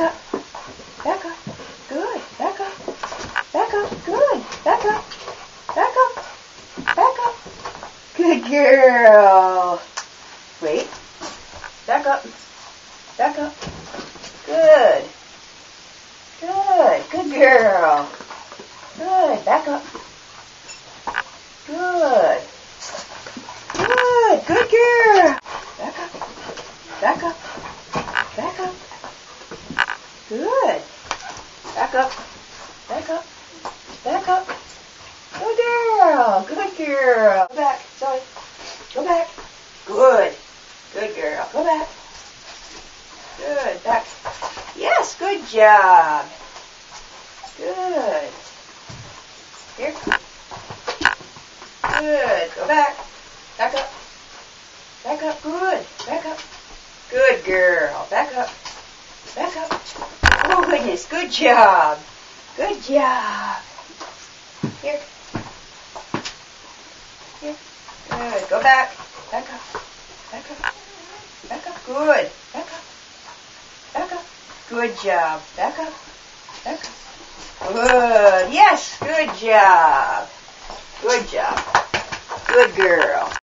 up. Back up. Good. Back up. Back up. Good. Back up. Back up. Back up. Good girl. Wait. Back up. Back up. Good. Good. Good girl. Good. Back up. Good. Good. Good girl. Back up. Back up. Back up. Good. Back up. Back up. Back up. Good girl. Good girl. Go back. Sorry. Go back. Good. Good girl. Go back. Good. Back. Yes. Good job. Good. Here. Good. Go back. Back up. Back up. Good. Back up. Good girl. Back up. Back up. Oh, goodness. Good job. Good job. Here. Here. Good. Go back. Back up. Back up. Back up. Good. Back up. Back up. Good job. Back up. Back up. Good. Yes. Good job. Good job. Good girl.